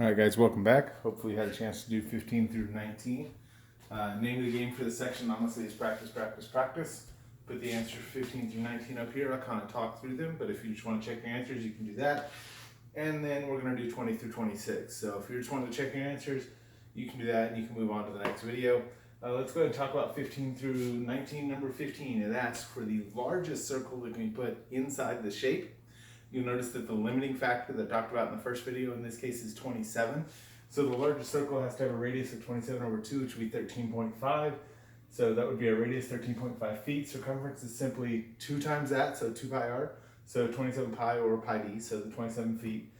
All right, guys, welcome back. Hopefully you had a chance to do 15 through 19. Name of the game for the section, honestly, is practice, practice, practice. Put the answers 15 through 19 up here. I'll kind of talk through them, but if you just want to check your answers, you can do that. And then we're going to do 20 through 26. So if you just want to check your answers, you can do that, and you can move on to the next video. Let's go ahead and talk about 15 through 19. Number 15, it asks for the largest circle that can be put inside the shape. You'll notice that the limiting factor that I talked about in the first video in this case is 27. So the largest circle has to have a radius of 27 over 2, which would be 13.5. So that would be a radius 13.5 feet. Circumference is simply 2 times that, so 2 pi r. So 27 pi over pi d, so the 27 feet,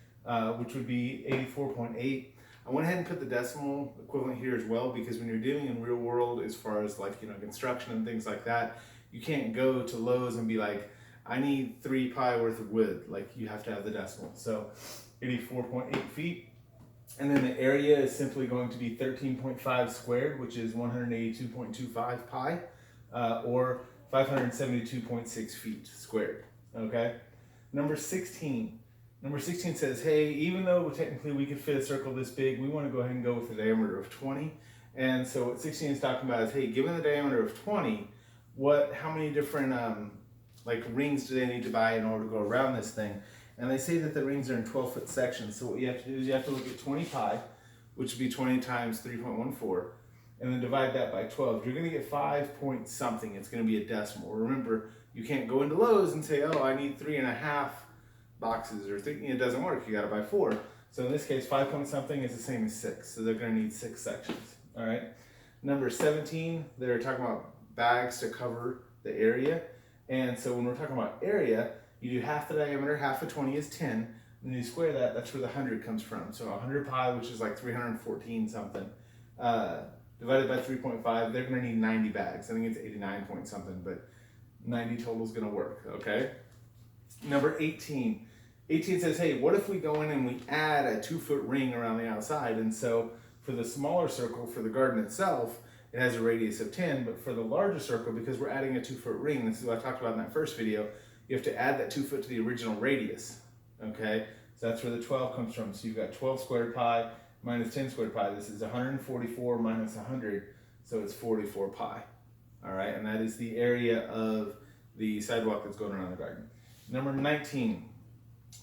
which would be 84.8. I went ahead and put the decimal equivalent here as well, because when you're dealing in real world as far as construction and things like that, you can't go to Lowe's and be like, I need 3 pi worth of wood. Like, you have to have the decimal. So 84.8 feet. And then the area is simply going to be 13.5 squared, which is 182.25 pi, or 572.6 feet squared. Okay. Number 16. Number 16 says, hey, even though technically we could fit a circle this big, we want to go ahead and go with a diameter of 20. And so what 16 is talking about is, hey, given the diameter of 20, how many different rings do they need to buy in order to go around this thing? And they say that the rings are in 12-foot sections. So what you have to do is you have to look at 20 pi, which would be 20 times 3.14, and then divide that by 12. You're going to get 5 point something. It's going to be a decimal. Remember, you can't go into Lowe's and say, oh, I need 3.5 boxes, or it doesn't work. You got to buy 4. So in this case, 5 point something is the same as 6. So they're going to need 6 sections. All right. Number 17, they're talking about bags to cover the area. And so when we're talking about area, you do half the diameter, half of 20 is 10, and you square that, that's where the 100 comes from. So 100 pi, which is like 314 something, divided by 3.5, they're gonna need 90 bags. I think it's 89 point something, but 90 total is gonna work, okay? Number 18. 18 says, hey, what if we go in and we add a 2-foot ring around the outside? And so for the smaller circle, for the garden itself, it has a radius of 10, but for the larger circle, because we're adding a 2-foot ring, this is what I talked about in that first video, you have to add that 2 foot to the original radius, okay? So that's where the 12 comes from. So you've got 12 squared pi minus 10 squared pi. This is 144 minus 100, so it's 44 pi, all right? And that is the area of the sidewalk that's going around the garden. Number 19.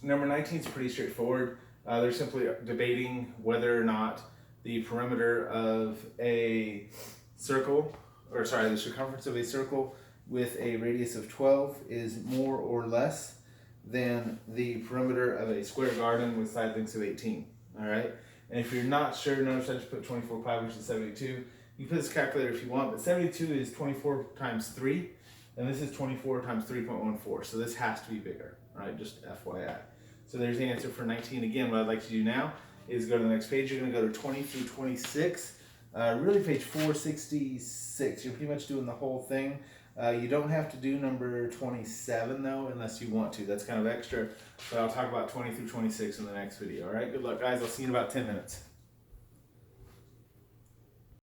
Number 19 is pretty straightforward. They're simply debating whether or not the perimeter of a circle, the circumference of a circle with a radius of 12 is more or less than the perimeter of a square garden with side lengths of 18, all right? And if you're not sure, notice I just put 24 pi, which is 72. You can put this calculator if you want, but 72 is 24 times 3, and this is 24 times 3.14, so this has to be bigger, all right? Just FYI. So there's the answer for 19. Again, what I'd like to do now is go to the next page. You're gonna go to 20 through 26. Really page 466. You're pretty much doing the whole thing. You don't have to do number 27 though, unless you want to. That's kind of extra, but I'll talk about 20 through 26 in the next video. All right, good luck guys. I'll see you in about 10 minutes.